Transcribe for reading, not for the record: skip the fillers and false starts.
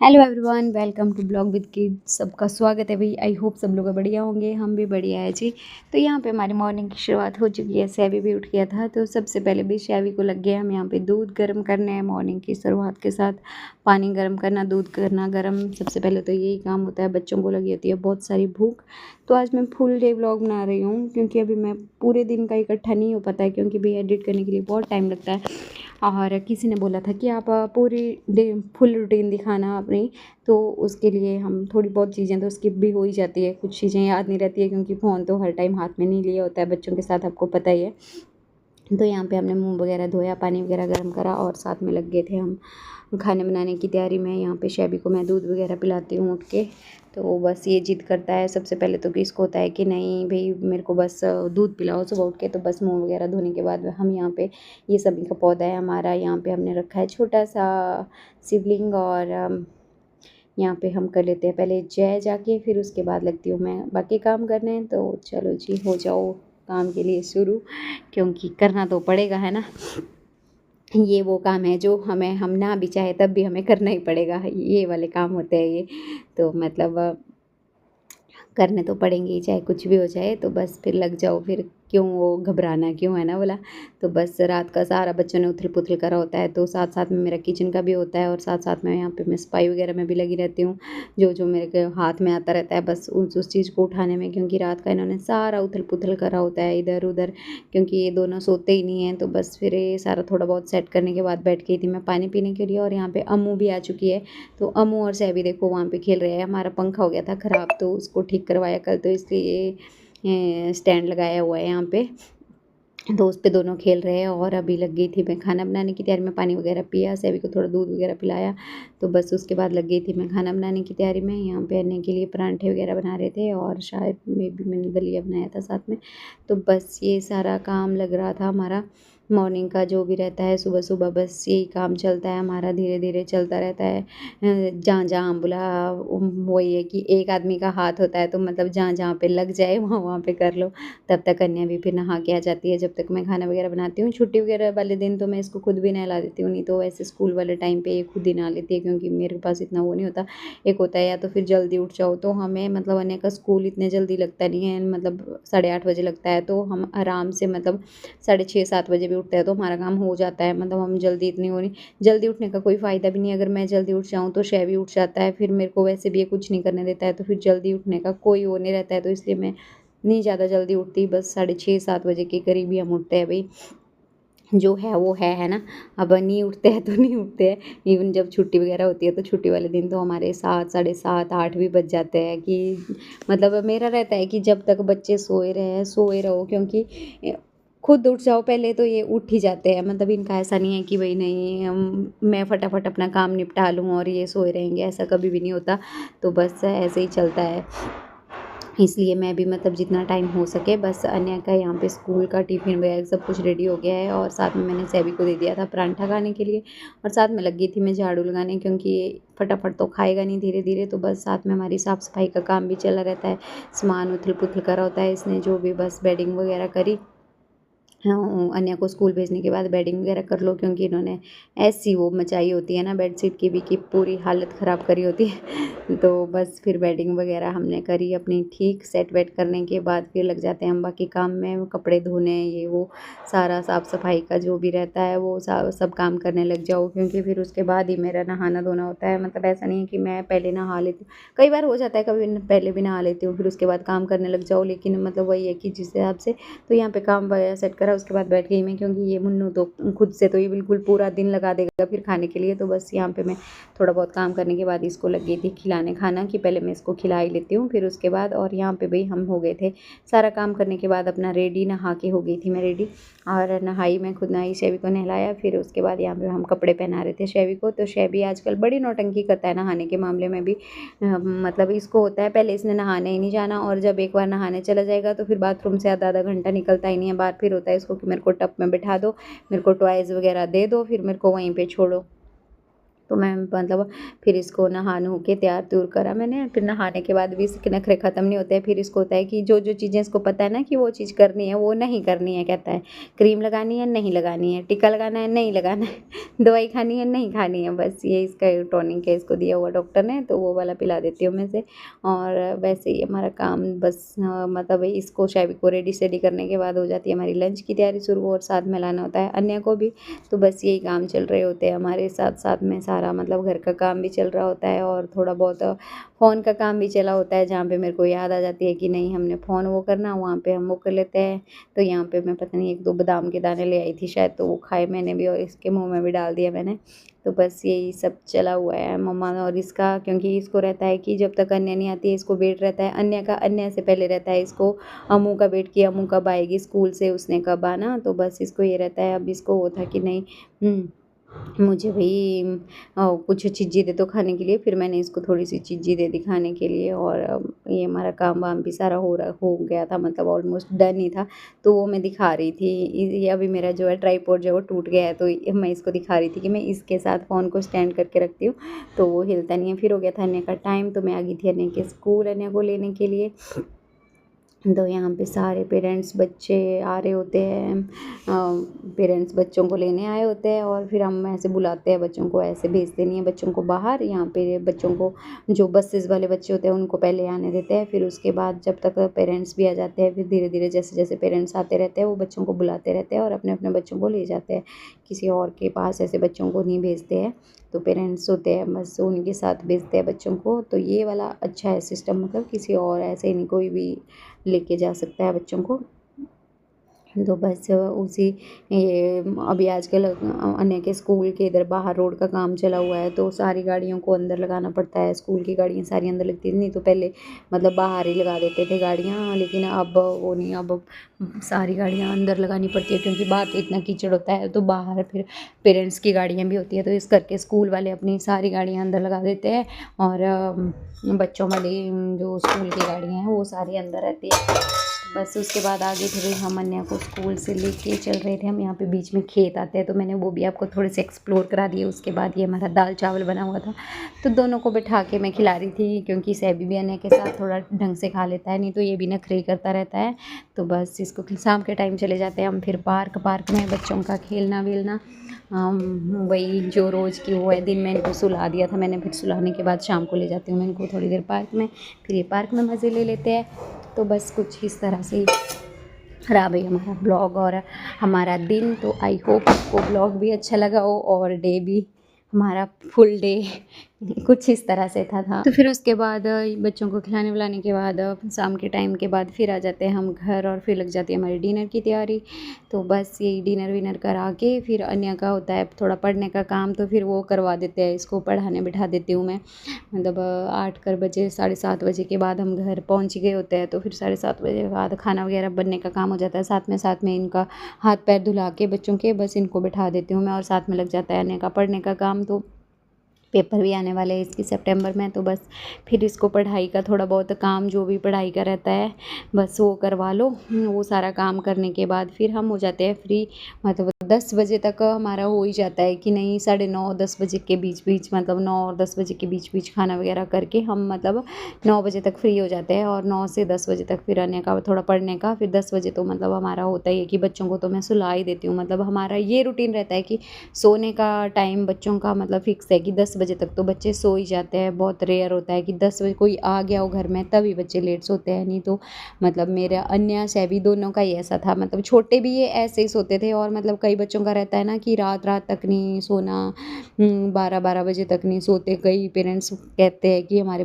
Hello everyone, welcome to blog with kids. सबका स्वागत है भाई। आई होप सब लोग बढ़िया होंगे, हम भी बढ़िया है जी। तो यहाँ पे हमारी मॉर्निंग की शुरुआत हो चुकी है। सैवी भी उठ गया था तो सबसे पहले भी सैवी को लग गया हम यहाँ पे दूध गर्म करने हैं। मॉर्निंग की शुरुआत के साथ पानी गर्म करना, दूध करना गर्म, सबसे पहले तो यही काम होता है। बच्चों को लगी होती है बहुत सारी भूख। तो आज मैं फुल डे व्लॉग बना रही हूँ क्योंकि अभी मैं पूरे दिन का इकट्ठा नहीं हो पाता है, क्योंकि भाई एडिट करने के लिए बहुत टाइम लगता है। और किसी ने बोला था कि आप पूरी डे फुल रूटीन दिखाना अपनी, तो उसके लिए हम थोड़ी बहुत चीज़ें तो स्किप भी हो ही जाती है, कुछ चीज़ें याद नहीं रहती है क्योंकि फ़ोन तो हर टाइम हाथ में नहीं लिया होता है बच्चों के साथ, आपको पता ही है। तो यहाँ पे हमने मुंह वगैरह धोया, पानी वगैरह गर्म करा और साथ में लग गए थे हम खाने बनाने की तैयारी में। यहाँ पे शैबी को मैं दूध वगैरह पिलाती हूँ उठ के। तो बस ये जिद करता है सबसे पहले तो कि इसको होता है कि नहीं भाई मेरे को बस दूध पिलाओ सुबह उठ के। तो बस मुंह वगैरह धोने के बाद हम यहाँ पे, ये सभी का पौधा है हमारा, यहाँ पे हमने रखा है छोटा सा शिवलिंग। और यहाँ पे हम कर लेते हैं पहले जय जाके, फिर उसके बाद लगती हूँ मैं बाकी काम करने। तो चलो जी, हो जाओ काम के लिए शुरू, क्योंकि करना तो पड़ेगा, है ना। ये वो काम है जो हम ना भी चाहे तब भी हमें करना ही पड़ेगा, ये वाले काम होते हैं ये। तो मतलब करने तो पड़ेंगे ही चाहे कुछ भी हो जाए। तो बस फिर लग जाओ, फिर क्यों वो घबराना क्यों, है ना बोला। तो बस रात का सारा बच्चों ने उथल पुथल करा होता है, तो साथ साथ में मेरा किचन का भी होता है और साथ साथ में यहाँ पे मैं सफाई वगैरह में भी लगी रहती हूँ। जो जो मेरे के हाथ में आता रहता है बस उस चीज़ को उठाने में, क्योंकि रात का इन्होंने सारा उथल पुथल करा होता है इधर उधर, क्योंकि ये दोनों सोते ही नहीं हैं। तो बस फिर ये सारा थोड़ा बहुत सेट करने के बाद बैठ गई थी मैं पानी पीने के लिए। और यहाँ पे अम्मू भी आ चुकी है। तो अम्मू और सैवी देखो वहाँ पे खेल रहे हैं। हमारा पंखा हो गया था ख़राब तो उसको ठीक करवाया कल, तो इसलिए स्टैंड लगाया हुआ है यहाँ पे। तो उस पे दोनों खेल रहे हैं। और अभी लग गई थी मैं खाना बनाने की तैयारी में, पानी वगैरह पिया, सभी को थोड़ा दूध वगैरह पिलाया। तो बस उसके बाद लग गई थी मैं खाना बनाने की तैयारी में। यहाँ पे अन्य के लिए परांठे वगैरह बना रहे थे और शायद में भी मैंने दलिया बनाया था साथ में। तो बस ये सारा काम लग रहा था हमारा मॉर्निंग का जो भी रहता है सुबह सुबह, बस यही काम चलता है हमारा, धीरे धीरे चलता रहता है। जहाँ जहाँ बोला वही है कि एक आदमी का हाथ होता है तो मतलब जहाँ जहाँ पे लग जाए वहाँ वहाँ पे कर लो। तब तक कन्या भी फिर नहा के आ जाती है जब तक मैं खाना वगैरह बनाती हूँ। छुट्टी वगैरह वाले दिन तो मैं इसको खुद भी नहला देती हूँ, नहीं तो वैसे स्कूल वाले टाइम पे ये खुद ही नहा लेती है, क्योंकि मेरे पास इतना वो नहीं होता। एक होता है या तो फिर जल्दी उठ जाओ, तो हमें मतलब अन्य का स्कूल इतने जल्दी लगता नहीं है, मतलब 8:30 बजे लगता है। तो हम आराम से मतलब 6:30-7 बजे भी उठते हैं तो हमारा काम हो जाता है। मतलब हम जल्दी इतनी हो नहीं, जल्दी उठने का कोई फ़ायदा भी नहीं है। अगर मैं जल्दी उठ जाऊँ तो शैवी उठ जाता है, फिर मेरे को वैसे भी ये कुछ नहीं करने देता है, तो फिर जल्दी उठने का कोई वो नहीं रहता है। तो इसलिए मैं नहीं ज़्यादा जल्दी उठती, बस 6:30-7 बजे के करीब ही हम उठते हैं भाई। जो है वो है ना। अब नहीं उठते हैं तो नहीं उठते हैं। इवन जब छुट्टी वगैरह होती है तो छुट्टी वाले दिन तो हमारे 7, 7:30, 8 भी बज जाते हैं। कि मतलब मेरा रहता है कि जब तक बच्चे सोए रहे सोए रहो, क्योंकि खुद उठ जाओ पहले तो ये उठ ही जाते हैं। मतलब इनका ऐसा नहीं है कि भाई नहीं मैं फटाफट अपना काम निपटा लूँ और ये सोए रहेंगे, ऐसा कभी भी नहीं होता। तो बस ऐसे ही चलता है। इसलिए मैं भी मतलब जितना टाइम हो सके, बस अन्य का यहाँ पे स्कूल का टिफ़िन वगैरह सब कुछ रेडी हो गया है। और साथ में मैंने सैवी को दे दिया था परांठा खाने के लिए, और साथ में लग गई थी मैं झाड़ू लगाने, क्योंकि ये फटाफट तो खाएगा नहीं, धीरे धीरे। तो बस साथ में हमारी साफ़ सफाई का काम भी चला रहता है। सामान उथल पुथल करा होता है इसने, जो भी बस बेडिंग वगैरह करी। हाँ, अन्या को स्कूल भेजने के बाद बेडिंग वगैरह कर लो, क्योंकि इन्होंने ऐसी वो मचाई होती है ना बेडशीट की भी कि पूरी हालत ख़राब करी होती है। तो बस फिर बेडिंग वगैरह हमने करी अपनी ठीक, सेट वेट करने के बाद फिर लग जाते हैं हम बाकी काम में, कपड़े धोने ये वो सारा साफ़ सफाई का जो भी रहता है वो सब काम करने लग जाओ, क्योंकि फिर उसके बाद ही मेरा नहाना धोना होता है। मतलब ऐसा नहीं है कि मैं पहले नहा लेती हूँ, कई बार हो जाता है कभी पहले भी नहा लेती हूँ फिर उसके बाद काम करने लग जाओ, लेकिन मतलब वही है कि जिस हिसाब से। तो यहाँ पे काम वगैरह सेट करा, उसके बाद बैठ गई मैं, क्योंकि ये मुन्नू तो खुद से तो ये बिल्कुल पूरा दिन लगा देगा फिर खाने के लिए। तो बस यहाँ पे मैं थोड़ा बहुत काम करने के बाद इसको लग गई थी खिलाने खाना, कि पहले मैं इसको खिला ही लेती हूँ फिर उसके बाद। और यहाँ पे भाई हम हो गए थे सारा काम करने के बाद अपना रेडी, नहा के हो गई थी मैं रेडी। और नहाई, मैं खुद नहाई, शैवी को नहलाया, फिर उसके बाद यहाँ पे हम कपड़े पहना रहे थे शैवी को। तो शैवी आजकल बड़ी नौटंकी करता है नहाने के मामले में भी। मतलब इसको होता है पहले इसने नहाने ही नहीं जाना, और जब एक बार नहाने चला जाएगा तो फिर बाथरूम से आधा आधा घंटा निकलता ही नहीं है बाहर। फिर होता है इसको कि मेरे को टब में बिठा दो, मेरे को टॉयज़ वगैरह दे दो, फिर मेरे को वहीं पे छोड़ो। तो मैं मतलब फिर इसको नहा नु के तैयार त्यूर करा मैंने। फिर नहाने के बाद भी इसके नखरे ख़त्म नहीं होते हैं। फिर इसको होता है कि जो चीज़ें इसको पता है ना कि वो चीज़ करनी है वो नहीं करनी है। कहता है क्रीम लगानी है नहीं लगानी है, टीका लगाना है नहीं लगाना है, दवाई खानी है नहीं खानी है। बस ये इसका टॉनिक है, इसको दिया हुआ डॉक्टर ने, तो वो वाला पिला देती हूँ मैं से। और वैसे ही हमारा काम बस मतलब इसको शैवी को रेडी सेडी करने के बाद हो जाती है हमारी लंच की तैयारी शुरू, और साथ में लाना होता है अन्य को भी। तो बस यही काम चल रहे होते हैं हमारे साथ साथ में। सारा मतलब घर का काम भी चल रहा होता है और थोड़ा बहुत फ़ोन का काम भी चला होता है, जहाँ पे मेरे को याद आ जाती है कि नहीं हमने फ़ोन वो करना, वहाँ पे हम वो कर लेते हैं। तो यहाँ पे मैं पता नहीं 1-2 बादाम के दाने ले आई थी शायद, तो वो खाए मैंने भी और इसके मुँह में भी डाल दिया मैंने। तो बस यही सब चला हुआ है मम्मा और इसका, क्योंकि इसको रहता है कि जब तक अन्य नहीं आती है इसको वेट रहता है अन्य का। अन्य से पहले रहता है इसको अम्मू का वेट, कि अम्मू कब आएगी स्कूल से, उसने कब आना। तो बस इसको ये रहता है। अब इसको वो था कि नहीं मुझे भई कुछ चीज़ें दे दो खाने के लिए। फिर मैंने इसको थोड़ी सी चीज़ें दे दी खाने के लिए। और ये हमारा काम वाम भी सारा हो गया था, मतलब ऑलमोस्ट डन ही था। तो वो मैं दिखा रही थी। ये अभी मेरा जो है ट्राइपॉड जो है वो टूट गया है, तो मैं इसको दिखा रही थी कि मैं इसके साथ फ़ोन को स्टैंड करके रखती हूँ तो वो हिलता नहीं है। फिर हो गया था अन्य का टाइम, तो मैं आ गई थी अन्य के स्कूल अन्य को लेने के लिए। तो यहाँ पे सारे पेरेंट्स बच्चे आ रहे होते हैं, पेरेंट्स बच्चों को लेने आए होते हैं। और फिर हम ऐसे बुलाते हैं बच्चों को, ऐसे भेजते नहीं है बच्चों को बाहर। यहाँ पे बच्चों को जो बसेस वाले बच्चे होते हैं उनको पहले आने देते हैं, फिर उसके बाद जब तक पेरेंट्स भी आ जाते हैं, फिर धीरे धीरे जैसे जैसे पेरेंट्स आते रहते हैं वो बच्चों को बुलाते रहते हैं और अपने अपने बच्चों को ले जाते हैं। किसी और के पास ऐसे बच्चों को नहीं भेजते हैं। तो पेरेंट्स होते हैं बस उनके साथ भेजते हैं बच्चों को। तो ये वाला अच्छा है सिस्टम, मतलब किसी और ऐसे ही नहीं कोई भी लेके जा सकता है बच्चों को। तो बस उसी ये अभी आजकल अन्य के स्कूल के इधर बाहर रोड का काम चला हुआ है, तो सारी गाड़ियों को अंदर लगाना पड़ता है। स्कूल की गाड़ियाँ सारी अंदर लगती थी, नहीं तो पहले मतलब बाहर ही लगा देते थे गाड़ियाँ, लेकिन अब वो नहीं, अब सारी गाड़ियाँ अंदर लगानी पड़ती है, क्योंकि बाहर तो इतना कीचड़ होता है। तो बाहर फिर पेरेंट्स की गाड़ियाँ भी होती है, तो इस करके स्कूल वाले अपनी सारी गाड़ियाँ अंदर लगा देते हैं। और बच्चों वाली जो स्कूल की गाड़ियाँ हैं वो सारी अंदर रहती है। बस उसके बाद आगे फिर हम अन्या को स्कूल से लेके चल रहे थे। हम यहाँ पे बीच में खेत आते हैं, तो मैंने वो भी आपको थोड़े से एक्सप्लोर करा दिए। उसके बाद ये हमारा दाल चावल बना हुआ था, तो दोनों को बैठा के मैं खिला रही थी, क्योंकि सैबी भी अन्य के साथ थोड़ा ढंग से खा लेता है, नहीं तो ये भी नखरे करता रहता है। तो बस इसको शाम के टाइम चले जाते हैं हम फिर पार्क में बच्चों का खेलना वेलना। वही जो रोज़ की वो है। दिन में इनको सुला दिया था मैंने, फिर सुलाने के बाद शाम को ले जाती हूँ मैं इनको थोड़ी देर पार्क में, फिर ये पार्क में मज़े ले लेते हैं। तो बस कुछ इस तरह से रहा भाई हमारा ब्लॉग और हमारा दिन। तो आई होप आपको ब्लॉग भी अच्छा लगा हो और डे भी हमारा फुल डे कुछ इस तरह से था। तो फिर उसके बाद बच्चों को खिलाने विलाने के बाद शाम के टाइम के बाद फिर आ जाते हैं हम घर, और फिर लग जाती है हमारी डिनर की तैयारी। तो बस यही डिनर विनर करा के फिर अन्य का होता है थोड़ा पढ़ने का काम, तो फिर वो करवा देते हैं। इसको पढ़ाने बिठा देती हूँ मैं, मतलब 8 बजे 7:30 बजे के बाद हम घर पहुँच गए होते हैं। तो फिर 7:30 बजे के बाद खाना वगैरह बनने का काम हो जाता है। साथ में इनका हाथ पैर धुला के बच्चों के बस इनको बिठा देती हूँ मैं, और साथ में लग जाता है अन्य का पढ़ने का काम। तो पेपर भी आने वाले हैं इसकी सितंबर में, तो बस फिर इसको पढ़ाई का थोड़ा बहुत काम जो भी पढ़ाई का रहता है बस वो करवा लो। वो सारा काम करने के बाद फिर हम हो जाते हैं फ्री, मतलब 10 बजे तक हमारा हो ही जाता है कि नहीं, 9:30-10 बजे के बीच मतलब 9 और 10 बजे के बीच खाना वगैरह करके हम मतलब 9 बजे तक फ्री हो जाते हैं। और 9 से 10 बजे तक फिर आने का थोड़ा पढ़ने का। फिर 10 बजे तो मतलब हमारा होता ही है कि बच्चों को तो मैं सुला ही देती हूँ। मतलब हमारा ये रूटीन रहता है कि सोने का टाइम बच्चों का मतलब फिक्स है कि 10 बजे तक तो बच्चे सो ही जाते हैं। बहुत रेयर होता है कि 10 बजे कोई आ गया हो घर में तभी बच्चे लेट सोते हैं, नहीं तो मतलब मेरा अन्य सैबी दोनों का ही ऐसा था। मतलब छोटे भी ये ऐसे ही सोते थे, और मतलब कई बच्चों का रहता है ना कि रात तक नहीं सोना, 12-12 बजे तक नहीं सोते। कई पेरेंट्स कहते हैं कि हमारे